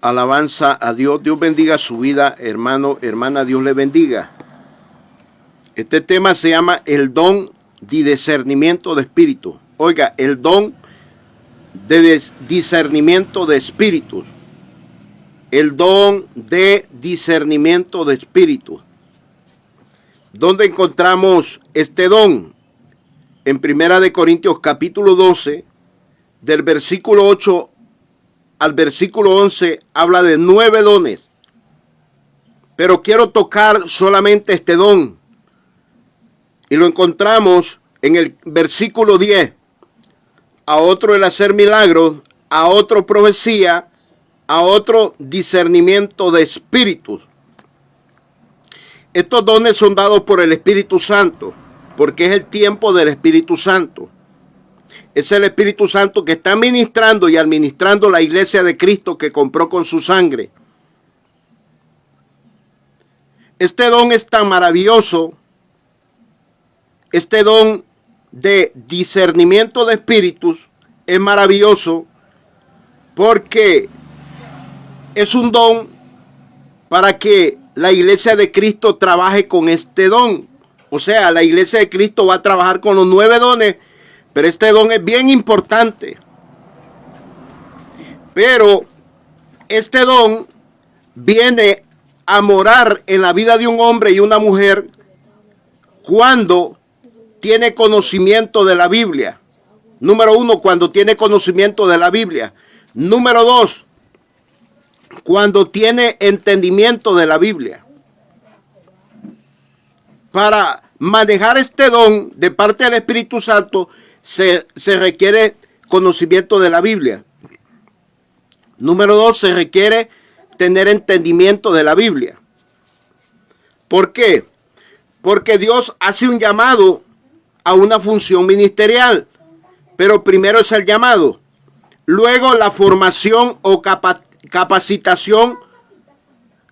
Alabanza a Dios. Dios bendiga su vida, hermano, hermana. Dios le bendiga. Este tema se llama el don de discernimiento de espíritu. Oiga, el don de discernimiento de espíritus. El don de discernimiento de espíritus. ¿Dónde encontramos este don? En 1 Corintios capítulo 12, del versículo 8 al versículo 11, habla de 9 dones. Pero quiero tocar solamente este don. Y lo encontramos en el versículo 10. A otro el hacer milagros, a otro profecía, a otro discernimiento de espíritus. Estos dones son dados por el Espíritu Santo, porque es el tiempo del Espíritu Santo. Es el Espíritu Santo que está ministrando y administrando la iglesia de Cristo que compró con su sangre. Este don es tan maravilloso, este don de discernimiento de espíritus es maravilloso porque es un don para que la iglesia de Cristo trabaje con este don. O sea, la iglesia de Cristo va a trabajar con los 9 dones, pero este don es bien importante. Pero este don viene a morar en la vida de un hombre y una mujer cuando tiene conocimiento de la Biblia. Número 1, cuando tiene conocimiento de la Biblia. Número 2, cuando tiene entendimiento de la Biblia. Para manejar este don de parte del Espíritu Santo se requiere conocimiento de la Biblia. Número 2, se requiere tener entendimiento de la Biblia. ¿Por qué? Porque Dios hace un llamado a una función ministerial, pero primero es el llamado, luego la formación o capacitación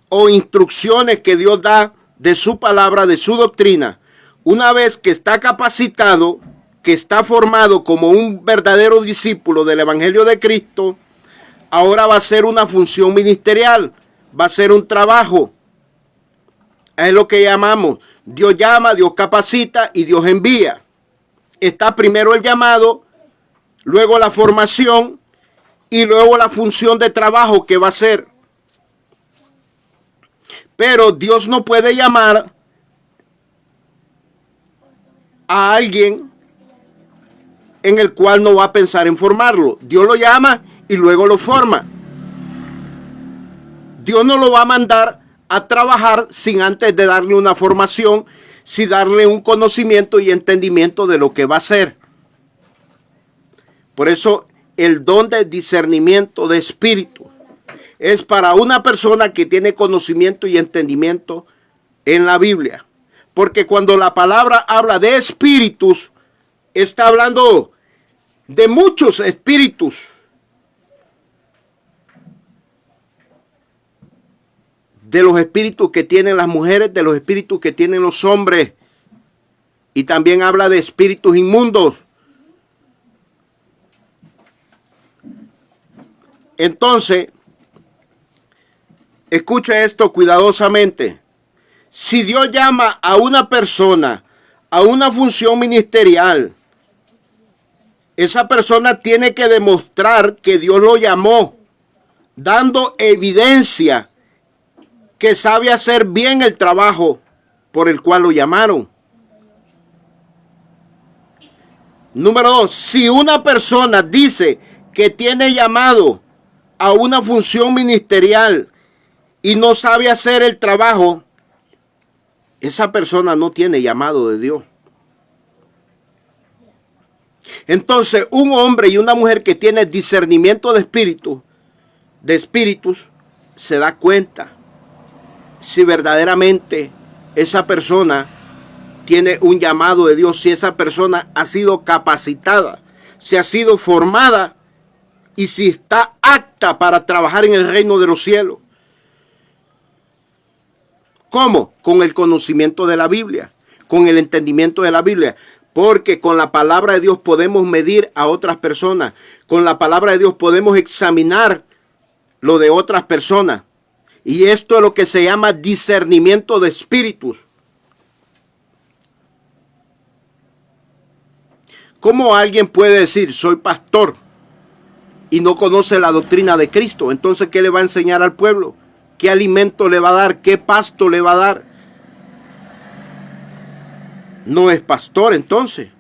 o instrucciones que Dios da de su palabra, de su doctrina. Una vez que está capacitado, que está formado como un verdadero discípulo del Evangelio de Cristo, ahora va a ser una función ministerial, va a ser un trabajo. Es lo que llamamos, Dios llama, Dios capacita y Dios envía. Está primero el llamado, luego la formación y luego la función de trabajo que va a hacer. Pero Dios no puede llamar a alguien en el cual no va a pensar en formarlo. Dios lo llama y luego lo forma. Dios no lo va a mandar a trabajar sin antes de darle una formación, sin darle un conocimiento y entendimiento de lo que va a hacer. Por eso el don de discernimiento de espíritu es para una persona que tiene conocimiento y entendimiento en la Biblia. Porque cuando la palabra habla de espíritus, está hablando de muchos espíritus. De los espíritus que tienen las mujeres, de los espíritus que tienen los hombres. Y también habla de espíritus inmundos. Entonces, escuche esto cuidadosamente. Si Dios llama a una persona a una función ministerial, esa persona tiene que demostrar que Dios lo llamó, dando evidencia que sabe hacer bien el trabajo por el cual lo llamaron. Número 2, si una persona dice que tiene llamado a una función ministerial y no sabe hacer el trabajo, esa persona no tiene llamado de Dios. Entonces, un hombre y una mujer que tiene discernimiento de espíritus, se da cuenta si verdaderamente esa persona tiene un llamado de Dios, si esa persona ha sido capacitada, si ha sido formada y si está apta para trabajar en el reino de los cielos. ¿Cómo? Con el conocimiento de la Biblia, con el entendimiento de la Biblia. Porque con la palabra de Dios podemos medir a otras personas. Con la palabra de Dios podemos examinar lo de otras personas. Y esto es lo que se llama discernimiento de espíritus. ¿Cómo alguien puede decir, soy pastor, y no conoce la doctrina de Cristo? Entonces, ¿qué le va a enseñar al pueblo? ¿Qué alimento le va a dar? ¿Qué pasto le va a dar? No es pastor entonces,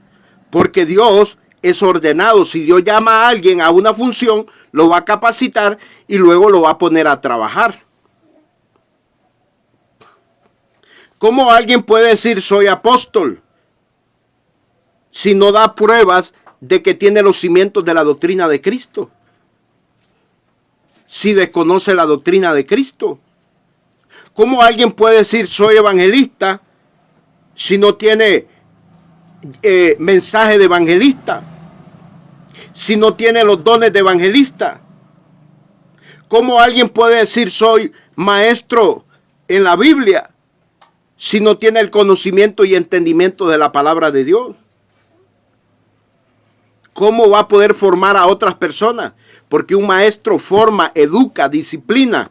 porque Dios es ordenado. Si Dios llama a alguien a una función, lo va a capacitar y luego lo va a poner a trabajar. ¿Cómo alguien puede decir soy apóstol si no da pruebas de que tiene los cimientos de la doctrina de Cristo? Si desconoce la doctrina de Cristo. ¿Cómo alguien puede decir soy evangelista si no tiene mensaje de evangelista? Si no tiene los dones de evangelista. ¿Cómo alguien puede decir soy maestro en la Biblia si no tiene el conocimiento y entendimiento de la palabra de Dios? ¿Cómo va a poder formar a otras personas? Porque un maestro forma, educa, disciplina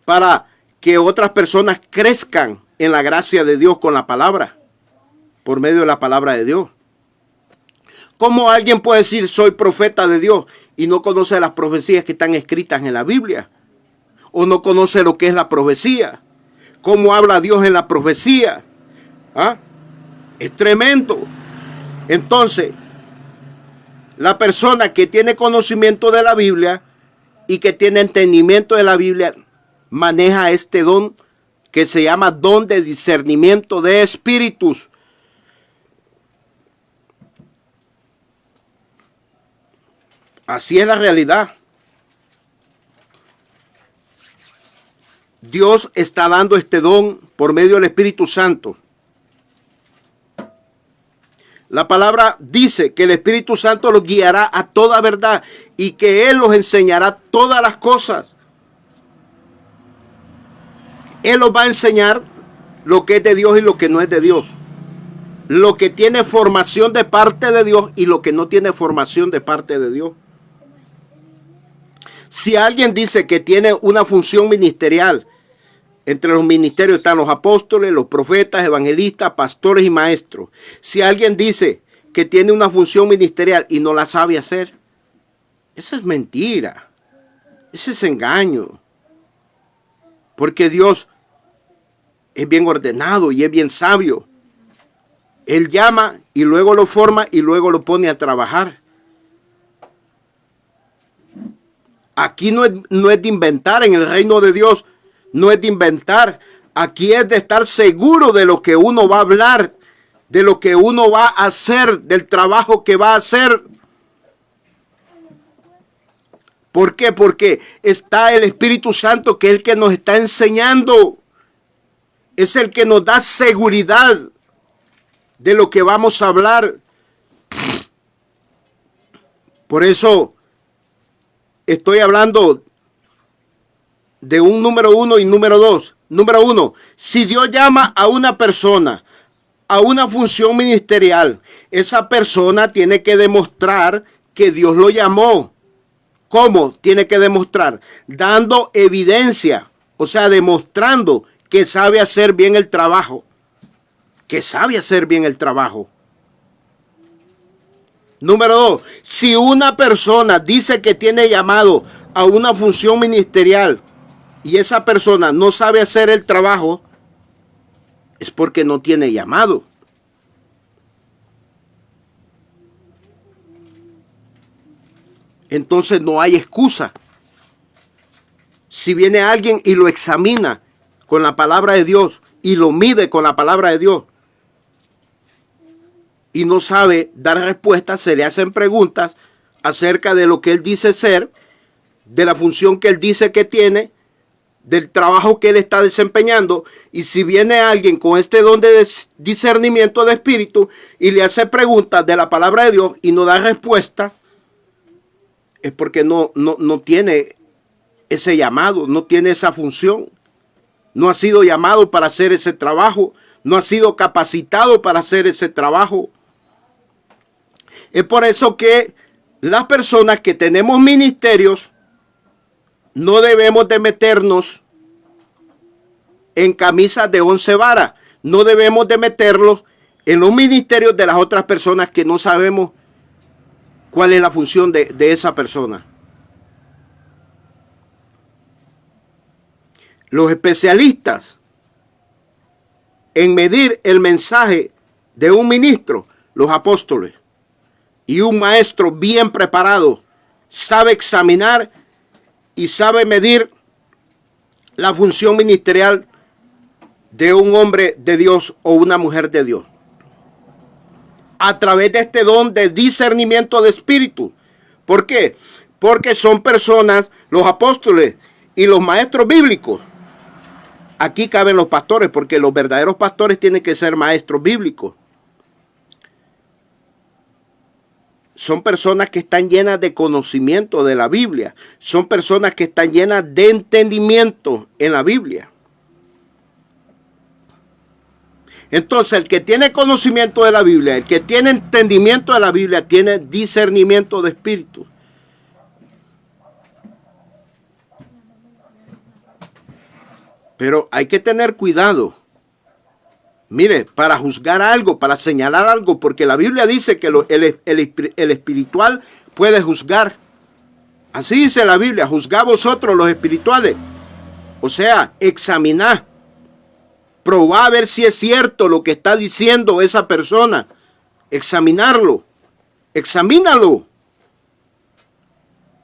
para que otras personas crezcan en la gracia de Dios con la palabra, por medio de la palabra de Dios. ¿Cómo alguien puede decir soy profeta de Dios y no conoce las profecías que están escritas en la Biblia? ¿O no conoce lo que es la profecía? ¿Cómo habla Dios en la profecía? ¿Ah? Es tremendo. Entonces, la persona que tiene conocimiento de la Biblia y que tiene entendimiento de la Biblia maneja este don que se llama don de discernimiento de espíritus. Así es la realidad. Dios está dando este don por medio del Espíritu Santo. La palabra dice que el Espíritu Santo los guiará a toda verdad y que Él los enseñará todas las cosas. Él los va a enseñar lo que es de Dios y lo que no es de Dios. Lo que tiene formación de parte de Dios y lo que no tiene formación de parte de Dios. Si alguien dice que tiene una función ministerial, entre los ministerios están los apóstoles, los profetas, evangelistas, pastores y maestros. Si alguien dice que tiene una función ministerial y no la sabe hacer, esa es mentira. Ese es engaño. Porque Dios es bien ordenado y es bien sabio. Él llama y luego lo forma y luego lo pone a trabajar. Aquí no es de inventar en el reino de Dios. No es de inventar. Aquí es de estar seguro de lo que uno va a hablar, de lo que uno va a hacer, del trabajo que va a hacer. ¿Por qué? Porque está el Espíritu Santo, que es el que nos está enseñando. Es el que nos da seguridad de lo que vamos a hablar. Por eso estoy hablando de un número 1 y número 2. Número 1, si Dios llama a una persona a una función ministerial, esa persona tiene que demostrar que Dios lo llamó. ¿Cómo tiene que demostrar? Dando evidencia, o sea, demostrando que sabe hacer bien el trabajo. Que sabe hacer bien el trabajo. Número 2, si una persona dice que tiene llamado a una función ministerial y esa persona no sabe hacer el trabajo, es porque no tiene llamado. Entonces no hay excusa. Si viene alguien y lo examina con la palabra de Dios y lo mide con la palabra de Dios y no sabe dar respuestas, se le hacen preguntas acerca de lo que él dice ser, de la función que él dice que tiene, del trabajo que él está desempeñando. Y si viene alguien con este don de discernimiento de espíritu y le hace preguntas de la palabra de Dios y no da respuestas, es porque no tiene ese llamado, no tiene esa función. No ha sido llamado para hacer ese trabajo, no ha sido capacitado para hacer ese trabajo. Es por eso que las personas que tenemos ministerios no debemos de meternos en camisas de 11 varas. No debemos de meterlos en los ministerios de las otras personas que no sabemos cuál es la función de esa persona. Los especialistas en medir el mensaje de un ministro, los apóstoles, y un maestro bien preparado sabe examinar y sabe medir la función ministerial de un hombre de Dios o una mujer de Dios a través de este don de discernimiento de espíritu. ¿Por qué? Porque son personas, los apóstoles y los maestros bíblicos. Aquí caben los pastores, porque los verdaderos pastores tienen que ser maestros bíblicos. Son personas que están llenas de conocimiento de la Biblia. Son personas que están llenas de entendimiento en la Biblia. Entonces, el que tiene conocimiento de la Biblia, el que tiene entendimiento de la Biblia, tiene discernimiento de espíritu. Pero hay que tener cuidado. Mire, para juzgar algo, para señalar algo, porque la Biblia dice que el espiritual puede juzgar. Así dice la Biblia, juzgad vosotros los espirituales. O sea, examinar. Probar a ver si es cierto lo que está diciendo esa persona. Examinarlo. Examínalo.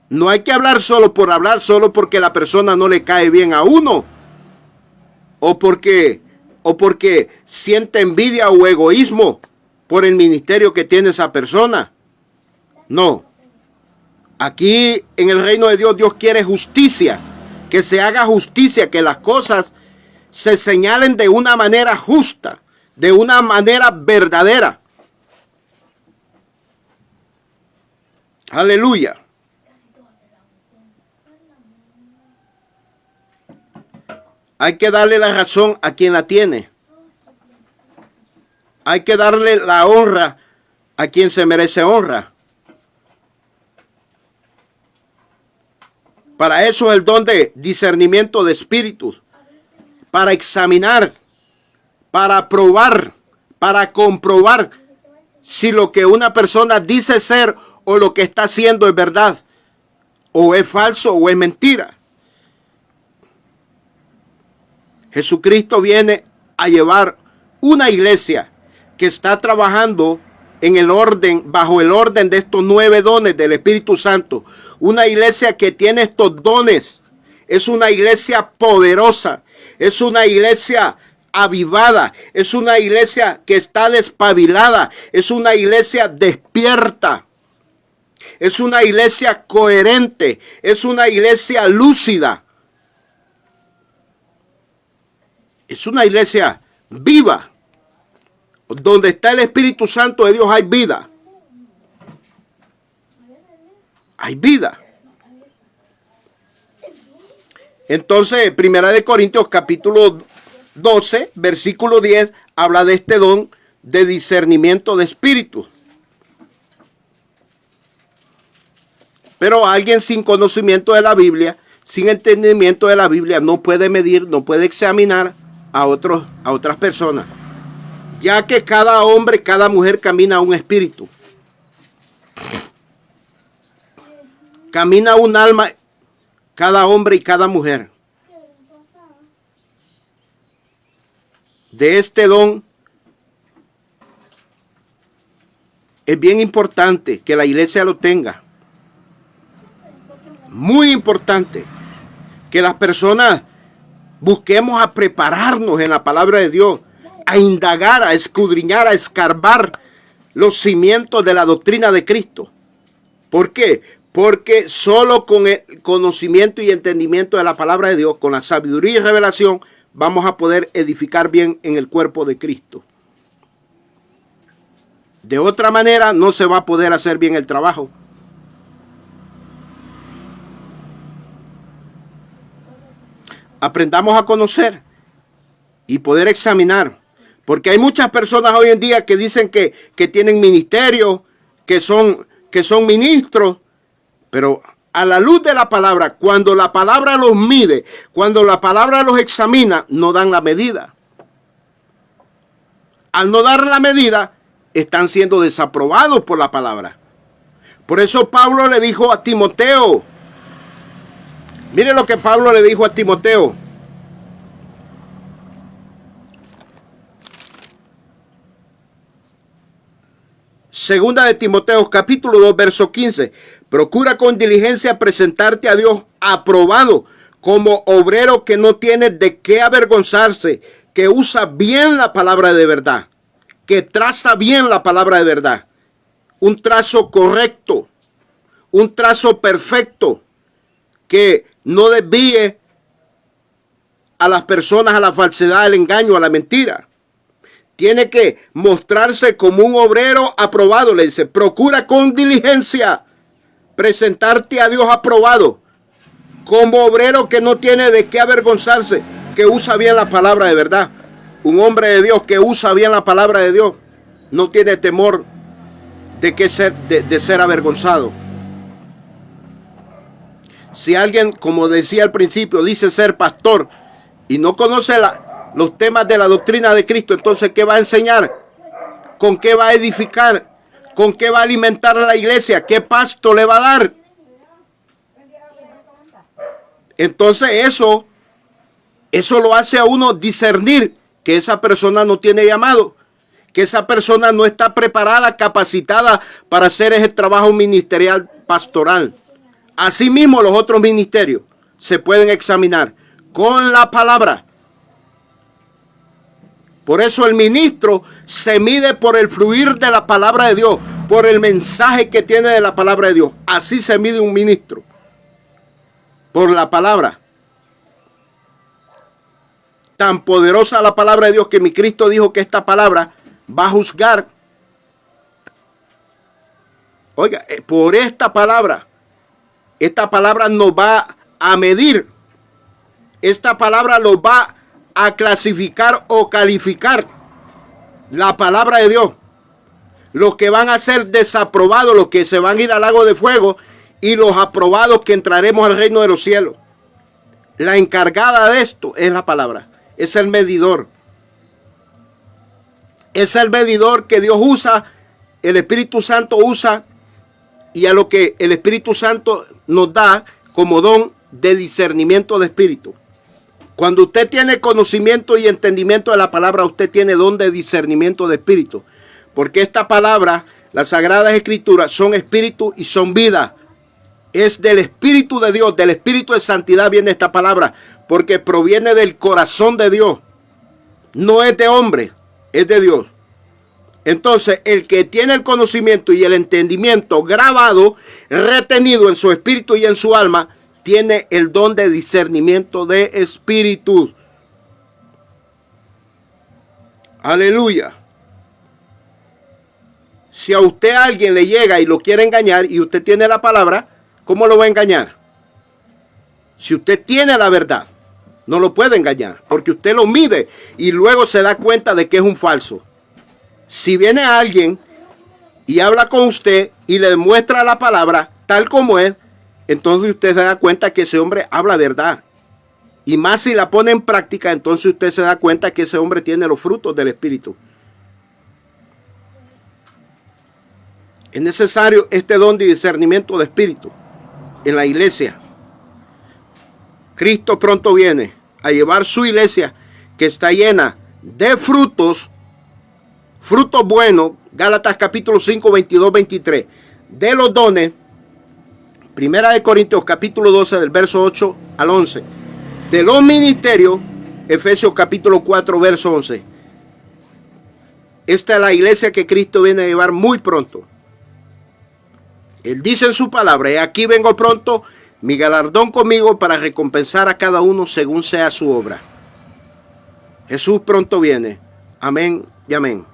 No hay que hablar solo por hablar, solo porque la persona no le cae bien a uno. O porque siente envidia o egoísmo por el ministerio que tiene esa persona. No. Aquí en el reino de Dios, Dios quiere justicia. Que se haga justicia, que las cosas se señalen de una manera justa, de una manera verdadera. Aleluya. Hay que darle la razón a quien la tiene. Hay que darle la honra a quien se merece honra. Para eso es el don de discernimiento de espíritus. Para examinar, para probar, para comprobar si lo que una persona dice ser o lo que está haciendo es verdad, o es falso o es mentira. Jesucristo viene a llevar una iglesia que está trabajando en el orden, bajo el orden de estos 9 dones del Espíritu Santo. Una iglesia que tiene estos dones. Es una iglesia poderosa. Es una iglesia avivada. Es una iglesia que está despabilada. Es una iglesia despierta. Es una iglesia coherente. Es una iglesia lúcida. Es una iglesia viva. Donde está el Espíritu Santo de Dios hay vida. Hay vida. Entonces, 1 Corintios capítulo 12, versículo 10, habla de este don de discernimiento de espíritu. Pero alguien sin conocimiento de la Biblia, sin entendimiento de la Biblia, no puede medir, no puede examinar a otras personas. Ya que cada hombre, cada mujer camina un espíritu. Camina un alma, cada hombre y cada mujer. De este don es bien importante que la iglesia lo tenga. Muy importante que las personas busquemos a prepararnos en la palabra de Dios, a indagar, a escudriñar, a escarbar los cimientos de la doctrina de Cristo. ¿Por qué? Porque solo con el conocimiento y entendimiento de la palabra de Dios, con la sabiduría y revelación, vamos a poder edificar bien en el cuerpo de Cristo. De otra manera, no se va a poder hacer bien el trabajo. Aprendamos a conocer y poder examinar. Porque hay muchas personas hoy en día que dicen que tienen ministerio, que que son ministros, pero a la luz de la palabra, cuando la palabra los mide, cuando la palabra los examina, no dan la medida. Al no dar la medida, están siendo desaprobados por la palabra. Por eso Pablo le dijo a Timoteo, mire lo que Pablo le dijo a Timoteo. Segunda de Timoteo, capítulo 2, verso 15. Procura con diligencia presentarte a Dios aprobado, como obrero que no tiene de qué avergonzarse, que usa bien la palabra de verdad, que traza bien la palabra de verdad. Un trazo correcto, un trazo perfecto, que no desvíe a las personas a la falsedad, al engaño, a la mentira. Tiene que mostrarse como un obrero aprobado, le dice. Procura con diligencia presentarte a Dios aprobado, como obrero que no tiene de qué avergonzarse, que usa bien la palabra de verdad. Un hombre de Dios que usa bien la palabra de Dios no tiene temor de ser avergonzado. Si alguien, como decía al principio, dice ser pastor y no conoce los temas de la doctrina de Cristo, entonces ¿qué va a enseñar? ¿Con qué va a edificar? ¿Con qué va a alimentar a la iglesia? ¿Qué pasto le va a dar? Entonces eso lo hace a uno discernir que esa persona no tiene llamado, que esa persona no está preparada, capacitada para hacer ese trabajo ministerial pastoral. Asimismo, los otros ministerios se pueden examinar con la palabra. Por eso el ministro se mide por el fluir de la palabra de Dios, por el mensaje que tiene de la palabra de Dios. Así se mide un ministro, por la palabra. Tan poderosa la palabra de Dios que mi Cristo dijo que esta palabra va a juzgar. Oiga, por esta palabra nos va a medir. Esta palabra los va a clasificar o calificar. La palabra de Dios. Los que van a ser desaprobados, los que se van a ir al lago de fuego, y los aprobados que entraremos al reino de los cielos. La encargada de esto es la palabra. Es el medidor. Es el medidor que Dios usa, el Espíritu Santo usa, y a lo que el Espíritu Santo nos da como don de discernimiento de espíritu. Cuando usted tiene conocimiento y entendimiento de la palabra, usted tiene don de discernimiento de espíritu. Porque esta palabra, las Sagradas Escrituras, son espíritu y son vida. Es del Espíritu de Dios, del Espíritu de santidad viene esta palabra, porque proviene del corazón de Dios. No es de hombre, es de Dios. Entonces, el que tiene el conocimiento y el entendimiento grabado, retenido en su espíritu y en su alma, tiene el don de discernimiento de espíritu. Aleluya. Si a usted alguien le llega y lo quiere engañar y usted tiene la palabra, ¿cómo lo va a engañar? Si usted tiene la verdad, no lo puede engañar, porque usted lo mide y luego se da cuenta de que es un falso. Si viene alguien y habla con usted y le muestra la palabra tal como es, entonces usted se da cuenta que ese hombre habla verdad. Y más si la pone en práctica, entonces usted se da cuenta que ese hombre tiene los frutos del Espíritu. Es necesario este don de discernimiento de espíritu en la iglesia. Cristo pronto viene a llevar su iglesia, que está llena de frutos buenos. Gálatas capítulo 5, 22, 23. De los dones. Primera de Corintios capítulo 12 del verso 8 al 11. De los ministerios. Efesios capítulo 4 verso 11. Esta es la iglesia que Cristo viene a llevar muy pronto. Él dice en su palabra: y aquí vengo pronto, mi galardón conmigo para recompensar a cada uno según sea su obra. Jesús pronto viene. Amén y amén.